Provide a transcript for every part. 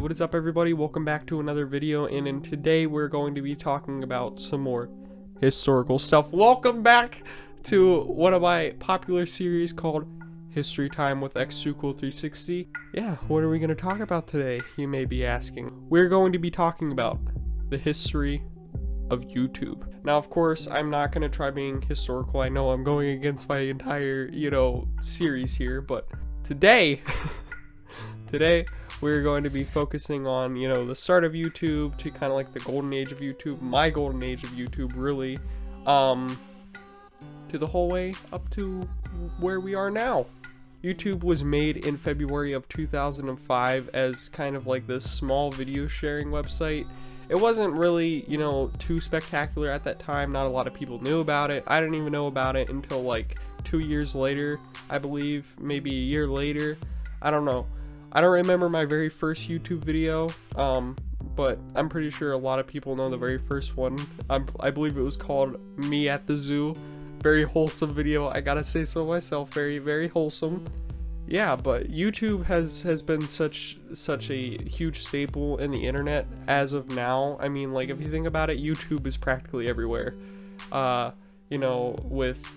what is up everybody? Welcome back to another video, and in today we're going to be talking about some more historical stuff. Welcome back to one of my popular series called History Time with X2COOL360. Yeah, what are we going to talk about today, you may be asking? We're going to be talking about the history of YouTube. Now, of course, I'm not going to try being historical. I know I'm going against my entire, series here, but today we're going to be focusing on, the start of YouTube to kind of like the golden age of YouTube, my golden age of YouTube, really, to the whole way up to where we are now. YouTube was made in February of 2005 as kind of like this small video sharing website. It wasn't really, too spectacular at that time. Not a lot of people knew about it. I didn't even know about it until like 2 years later, I believe, maybe a year later. I don't know. I don't remember my very first YouTube video, but I'm pretty sure a lot of people know the very first one. I believe it was called Me at the Zoo. Very wholesome video, I gotta say so myself. Very, very wholesome. Yeah, but YouTube has been such a huge staple in the internet as of now. I mean, like, if you think about it, YouTube is practically everywhere. With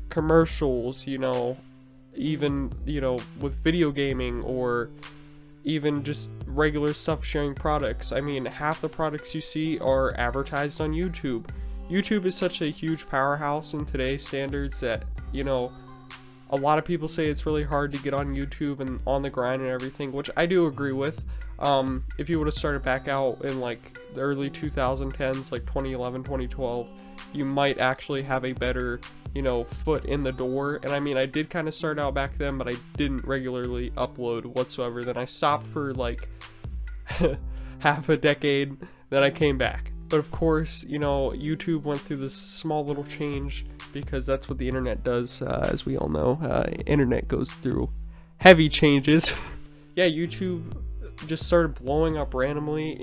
commercials, even, with video gaming, or even just regular stuff sharing products. I mean, half the products you see are advertised on YouTube. YouTube is such a huge powerhouse in today's standards that, a lot of people say it's really hard to get on YouTube and on the grind and everything, which I do agree with. If you would have started back out in like the early 2010s, like 2011, 2012, you might actually have a better, foot in the door. And I mean, I did kind of start out back then, but I didn't regularly upload whatsoever. Then I stopped for like half a decade, then I came back. But of course, YouTube went through this small little change, because that's what the internet does, as we all know. Internet goes through heavy changes. Yeah, YouTube just started blowing up randomly.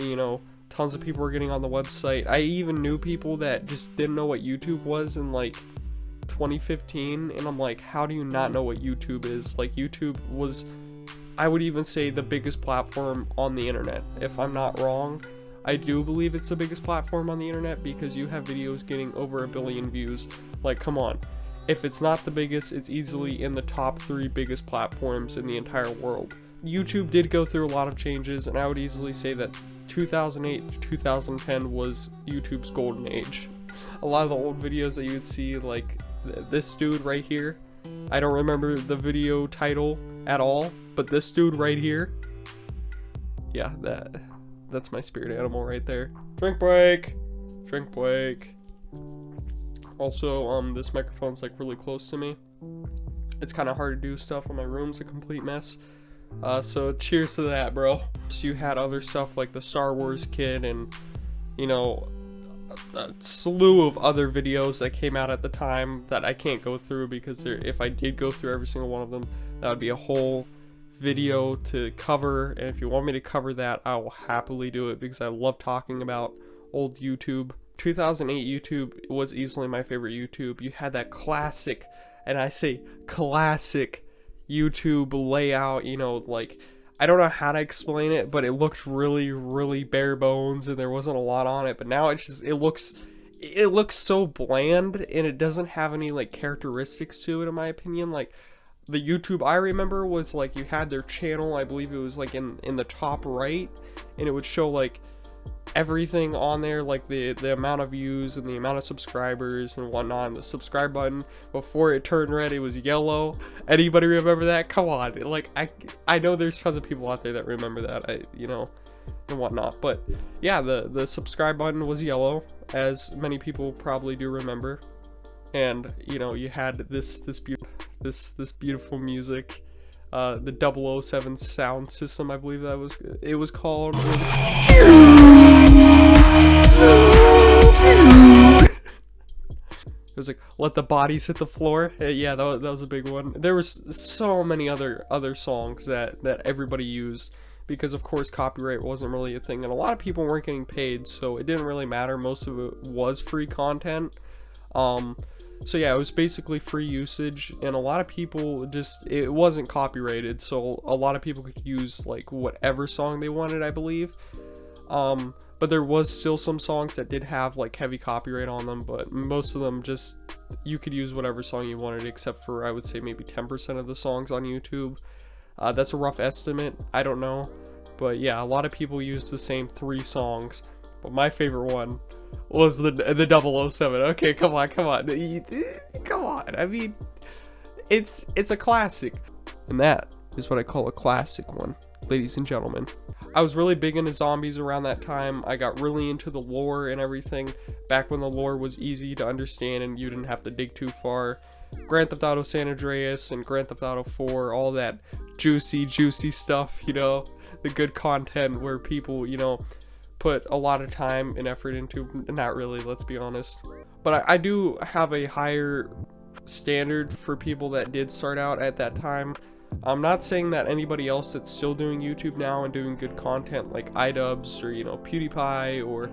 Tons of people were getting on the website. I even knew people that just didn't know what YouTube was in like 2015, and I'm like, how do you not know what YouTube is? Like, YouTube was, I would even say, the biggest platform on the internet, if I'm not wrong. I do believe it's the biggest platform on the internet, because you have videos getting over 1 billion views. Like, come on. If it's not the biggest, it's easily in the top 3 biggest platforms in the entire world. YouTube did go through a lot of changes, and I would easily say that 2008 to 2010 was YouTube's golden age. A lot of the old videos that you would see, like this dude right here, I don't remember the video title at all, but this dude right here, yeah, that's my spirit animal right there. Drink break. Drink break. Also, this microphone's like really close to me. It's kind of hard to do stuff when my room's a complete mess. So cheers to that, bro. So you had other stuff like the Star Wars kid, and a slew of other videos that came out at the time that I can't go through, because if I did go through every single one of them, that would be a whole video to cover. And if you want me to cover that, I will happily do it, because I love talking about old YouTube. 2008 YouTube was easily my favorite YouTube. You had that classic, and I say classic, YouTube layout. Like, I don't know how to explain it, but it looked really, really bare bones, and there wasn't a lot on it. But now it's just, it looks so bland, and it doesn't have any like characteristics to it, in my opinion. Like, the YouTube I remember was like, you had their channel, I believe it was like in the top right, and it would show like everything on there, like the amount of views and the amount of subscribers and whatnot. And the subscribe button, before it turned red, it was yellow. Anybody remember that? Come on. Like, I know there's tons of people out there that remember that, and whatnot. But yeah, the subscribe button was yellow, as many people probably do remember. And you had this beautiful music, the 007 sound system, I believe it was called. It was like, let the bodies hit the floor. Yeah, that was a big one. There was so many other songs that everybody used, because of course copyright wasn't really a thing, and a lot of people weren't getting paid, so it didn't really matter. Most of it was free content. So yeah, it was basically free usage, and a lot of people just, it wasn't copyrighted, so a lot of people could use like whatever song they wanted, I believe. But there was still some songs that did have like heavy copyright on them, but most of them just, you could use whatever song you wanted, except for, I would say, maybe 10% of the songs on YouTube. That's a rough estimate, I don't know. But yeah, a lot of people use the same 3 songs. But my favorite one was the 007. Okay, come on. Come on. I mean, it's a classic. And that is what I call a classic one, ladies and gentlemen. I was really big into zombies around that time. I got really into the lore and everything back when the lore was easy to understand and you didn't have to dig too far. Grand Theft Auto San Andreas and Grand Theft Auto 4, all that juicy stuff, you know, the good content where people, you know, put a lot of time and effort into. Not really, let's be honest. But I do have a higher standard for people that did start out at that time. I'm not saying that anybody else that's still doing YouTube now and doing good content like iDubbbz or, you know, PewDiePie or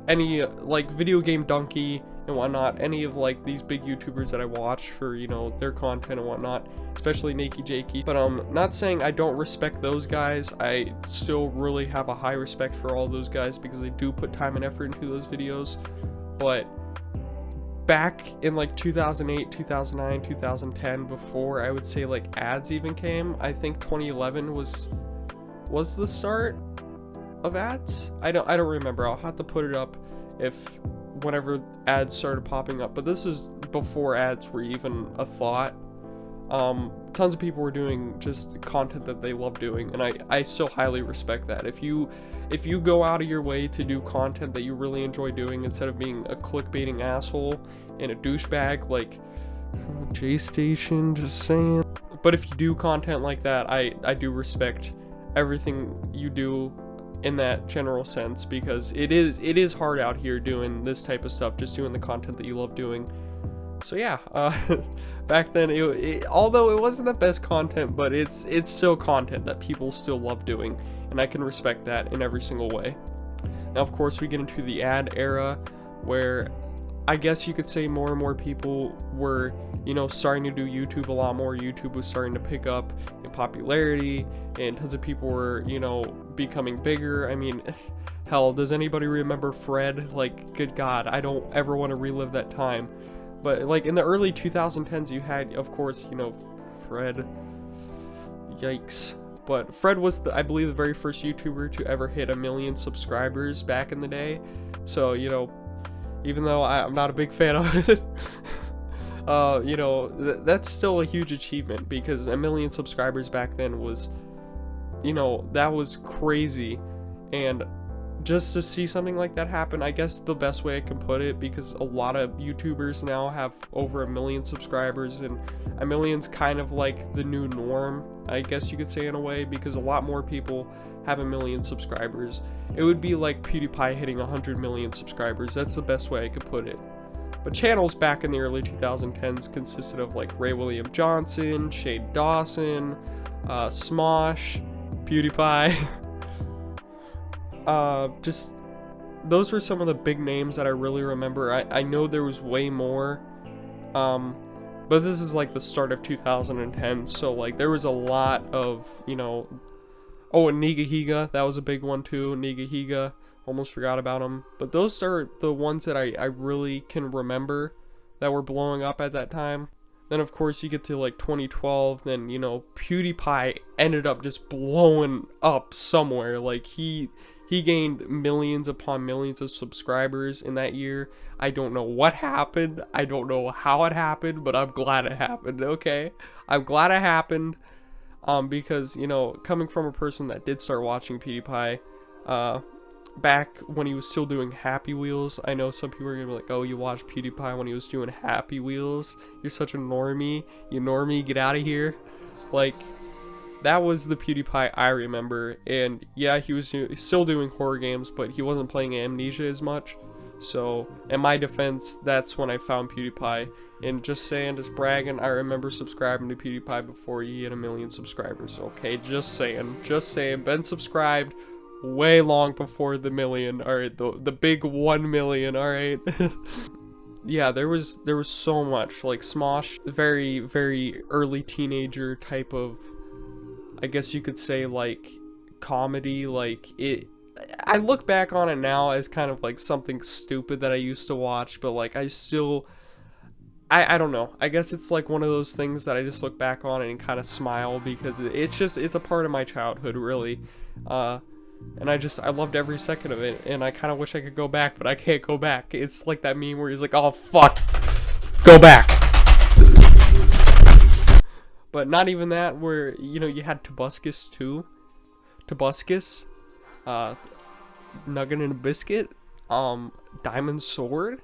any like Video Game Donkey and whatnot, any of like these big YouTubers that I watch for, you know, their content and whatnot, especially Nakey Jakey. But I'm not saying I don't respect those guys. I still really have a high respect for all those guys because they do put time and effort into those videos. But back in like 2008, 2009, 2010, before I would say like ads even came, I think 2011 was the start of ads. I don't remember. I'll have to put it up if whenever ads started popping up, but this is before ads were even a thought. Tons of people were doing just content that they love doing, and I still highly respect that. If you go out of your way to do content that you really enjoy doing instead of being a clickbaiting asshole and a douchebag like J-Station, just saying. But if you do content like that, I do respect everything you do in that general sense, because it is hard out here doing this type of stuff, just doing the content that you love doing. So yeah, back then, although it wasn't the best content, but it's still content that people still love doing, and I can respect that in every single way. Now, of course, we get into the ad era, where I guess you could say more and more people were, you know, starting to do YouTube a lot more. YouTube was starting to pick up in popularity, and tons of people were, you know, becoming bigger. I mean, hell, does anybody remember Fred? Like, good God, I don't ever want to relive that time. But like in the early 2010s, you had, of course, you know, Fred. Yikes. But Fred was, I believe, the very first YouTuber to ever hit 1 million subscribers back in the day. So, you know, even though I'm not a big fan of it, you know, that's still a huge achievement, because 1 million subscribers back then was, you know, that was crazy. And just to see something like that happen, I guess the best way I can put it, because a lot of YouTubers now have over 1 million subscribers, and 1 million's kind of like the new norm, I guess you could say, in a way, because a lot more people have 1 million subscribers. It would be like PewDiePie hitting 100 million subscribers. That's the best way I could put it. But channels back in the early 2010s consisted of like Ray William Johnson, Shane Dawson, Smosh, PewDiePie. Just those were some of the big names that I really remember. I know there was way more, but this is like the start of 2010, so like there was a lot of, you know, oh, and Nigahiga, that was a big one too. Nigahiga, almost forgot about him. But those are the ones that I really can remember that were blowing up at that time. Then of course you get to like 2012, then, you know, PewDiePie ended up just blowing up somewhere. Like he gained millions upon millions of subscribers in that year. I don't know what happened. I don't know how it happened, but I'm glad it happened, okay? I'm glad it happened, because, you know, coming from a person that did start watching PewDiePie, back when he was still doing Happy Wheels. I know some people are gonna be like, oh, you watched PewDiePie when he was doing Happy Wheels? You're such a normie. You normie, get out of here. Like, that was the PewDiePie I remember. And yeah, he was still doing horror games, but he wasn't playing Amnesia as much. So, in my defense, that's when I found PewDiePie. And just saying, just bragging, I remember subscribing to PewDiePie before he hit 1 million subscribers. Okay, just saying. Been subscribed way long before the million. Alright, the big 1 million, alright? yeah, there was so much, like Smosh, very, very early teenager type of, I guess you could say, like, comedy. Like, I look back on it now as kind of like something stupid that I used to watch, but like I still, I don't know, I guess it's like one of those things that I just look back on and kind of smile, because it's a part of my childhood, really. And I loved every second of it, and I kind of wish I could go back, but I can't go back. It's like that meme where he's like, oh fuck, go back. But not even that, where, you know, you had Tobuscus too. Tobuscus, Nugget and a Biscuit, Diamond Sword,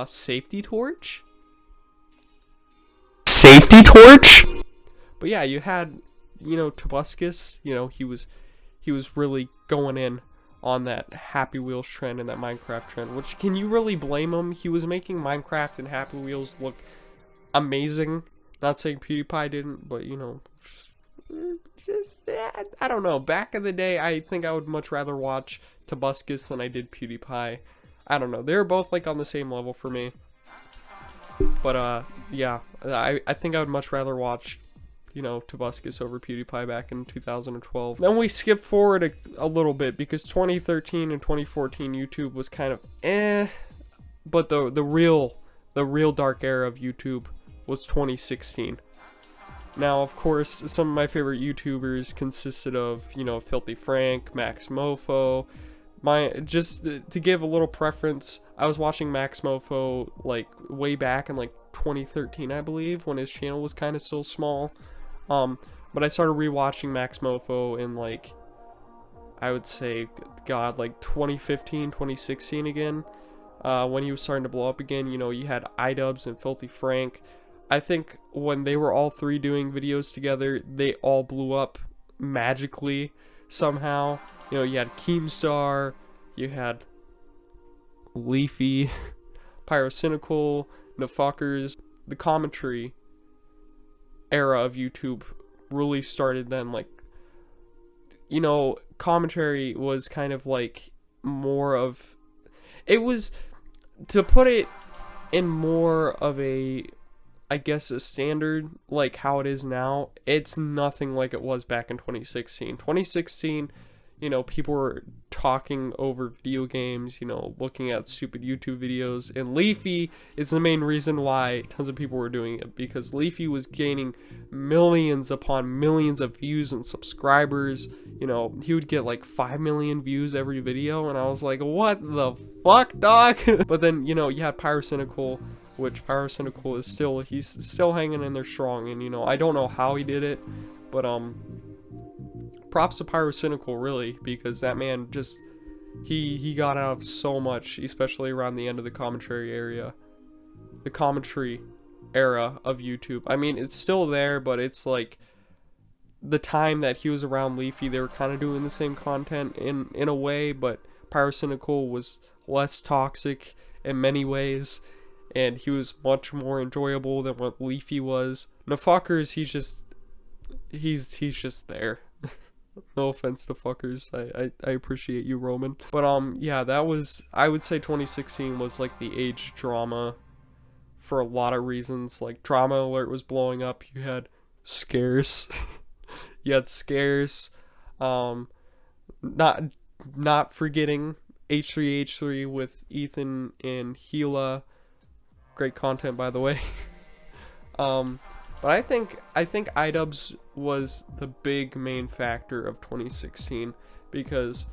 Safety Torch. Safety Torch? But yeah, you had, you know, Tobuscus, you know, he was really going in on that Happy Wheels trend and that Minecraft trend, which, can you really blame him? He was making Minecraft and Happy Wheels look amazing. Not saying PewDiePie didn't, but, you know, just, I don't know. Back in the day, I think I would much rather watch Tobuscus than I did PewDiePie. I don't know. They were both, like, on the same level for me. But, yeah, I think I would much rather watch, you know, Tobuscus over PewDiePie back in 2012. Then we skip forward a little bit, because 2013 and 2014 YouTube was kind of but the real dark era of YouTube was 2016. Now, of course, some of my favorite YouTubers consisted of, you know, Filthy Frank, Max Mofo. Just to give a little preference, I was watching Max Mofo like way back in like 2013, I believe, when his channel was kind of still small. But I started rewatching Max Mofo in, like, I would say, God, like 2015, 2016 again, when he was starting to blow up again. You know, you had iDubbbz and Filthy Frank. I think when they were all three doing videos together, they all blew up magically somehow. You know, you had Keemstar, you had Leafy, Pyrocynical, Nafuckers. The commentary era of YouTube really started then. Like, you know, commentary was kind of like more of, it was, to put it in more of a, I guess, a standard like how it is now, it's nothing like it was back in 2016. 2016, you know, people were talking over video games, you know, looking at stupid YouTube videos, and Leafy is the main reason why tons of people were doing it, because Leafy was gaining millions upon millions of views and subscribers. You know, he would get like 5 million views every video, and I was like, what the fuck, dog? But then, you know, you had Pyrocynical, which Pyrocynical is still, he's still hanging in there strong, and, you know, I don't know how he did it, but props to Pyrocynical, really, because that man just, he got out of so much, especially around the end of the commentary era of YouTube. I mean, it's still there, but it's like the time that he was around Leafy, they were kind of doing the same content in a way, but Pyrocynical was less toxic in many ways, and he was much more enjoyable than what Leafy was. Nafuckers, he's just there. No offense to fuckers. I appreciate you, Roman. But yeah, that was, I would say 2016 was like the age of drama for a lot of reasons. Like, Drama Alert was blowing up. You had Scarce. You had Scarce. Not forgetting H3H3 with Ethan and Gila. Great content, by the way. But I think iDubbbz was the big main factor of 2016, because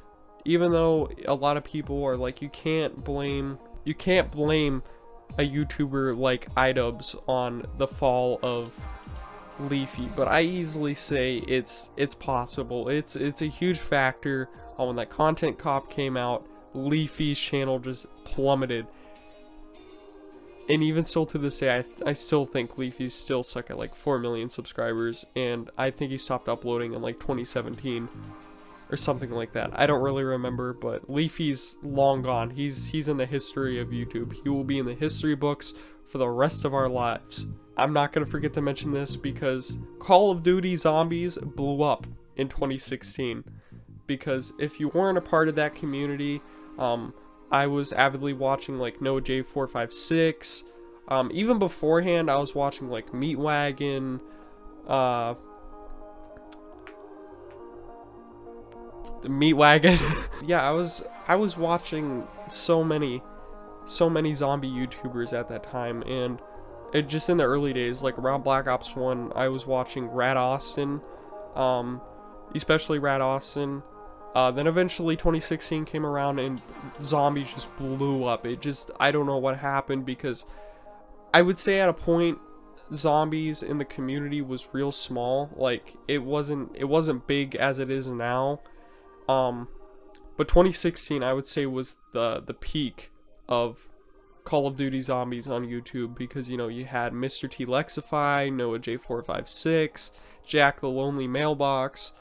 even though a lot of people are like, you can't blame a YouTuber like iDubbbz on the fall of Leafy, but I easily say it's possible. It's a huge factor. When that Content Cop came out, Leafy's channel just plummeted. And even still to this day, I still think Leafy's still stuck at like 4 million subscribers, and I think he stopped uploading in like 2017 or something like that. I don't really remember, but Leafy's long gone. He's in the history of YouTube. He will be in the history books for the rest of our lives. I'm not going to forget to mention this, because Call of Duty Zombies blew up in 2016. Because if you weren't a part of that community, I was avidly watching like Noah J456. Even beforehand, I was watching like Meat Wagon, the Meat Wagon. Yeah, I was watching so many zombie YouTubers at that time, and it just in the early days, like around Black Ops 1, I was watching Rat Austin, especially Rat Austin. Then eventually 2016 came around and zombies just blew up. I don't know what happened, because I would say at a point zombies in the community was real small. Like it wasn't big as it is now. But 2016 I would say was the peak of Call of Duty zombies on YouTube, because you know you had Mr. T Lexify, Noah J456, Jack the Lonely Mailbox,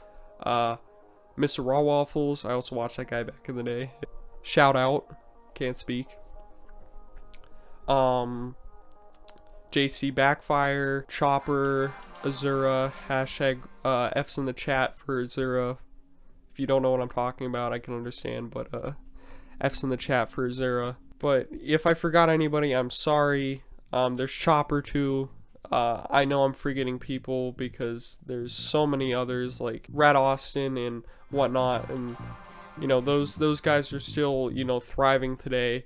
Mr. Raw Waffles. I also watched that guy back in the day. Shout out, can't speak. JC Backfire, Chopper, Azura, hashtag F's in the chat for Azura. If you don't know what I'm talking about, I can understand, but F's in the chat for Azura. But if I forgot anybody, I'm sorry. There's Chopper too. I know I'm forgetting people because there's so many others like Rat Austin and whatnot, and you know those guys are still, you know, thriving today.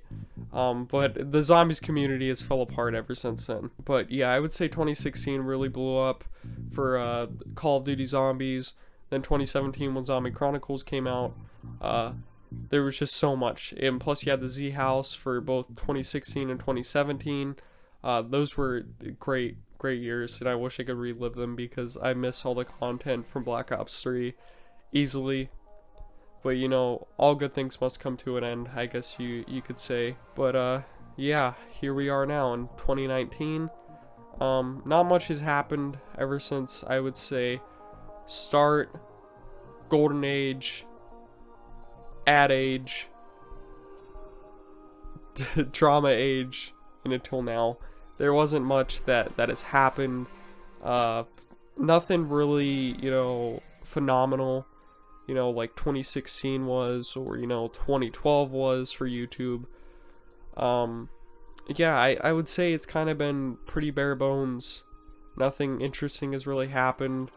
But the zombies community has fell apart ever since then. But yeah, I would say 2016 really blew up for Call of Duty Zombies. Then 2017, when Zombie Chronicles came out, there was just so much, and plus you had the Z House for both 2016 and 2017. Those were great years, and I wish I could relive them because I miss all the content from Black Ops 3 easily. But you know, all good things must come to an end, I guess you could say. But yeah, here we are now in 2019. Not much has happened ever since, I would say, start, golden age, ad age, drama age, and until now. There wasn't much that has happened. Nothing really, you know, phenomenal, you know, like 2016 was, or you know, 2012 was for YouTube. Yeah, I would say it's kind of been pretty bare bones. Nothing interesting has really happened.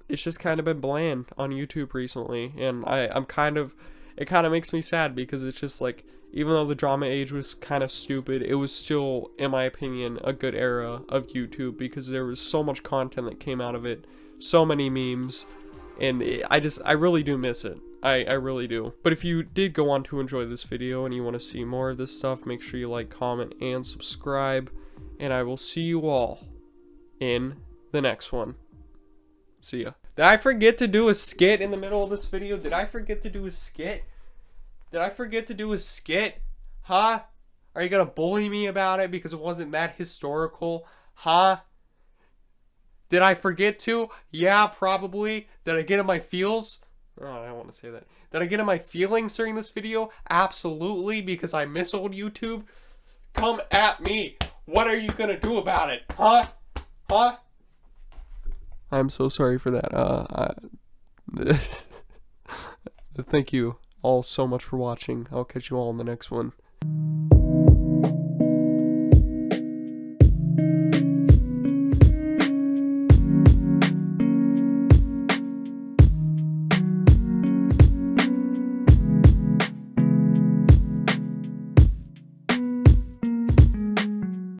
It's just kind of been bland on YouTube recently, and it kind of makes me sad, because it's just like, even though the drama age was kind of stupid, it was still, in my opinion, a good era of YouTube, because there was so much content that came out of it, so many memes, and I really do miss it. I really do. But if you did go on to enjoy this video and you want to see more of this stuff, make sure you like, comment, and subscribe, and I will see you all in the next one. See ya. Did I forget to do a skit in the middle of this video? Did I forget to do a skit? Did I forget to do a skit? Huh? Are you gonna bully me about it because it wasn't that historical? Huh? Did I forget to? Yeah, probably. Did I get in my feels? Oh, I don't want to say that. Did I get in my feelings during this video? Absolutely, because I miss old YouTube. Come at me. What are you gonna do about it? Huh? Huh? I'm so sorry for that. Thank you all so much for watching. I'll catch you all in the next one.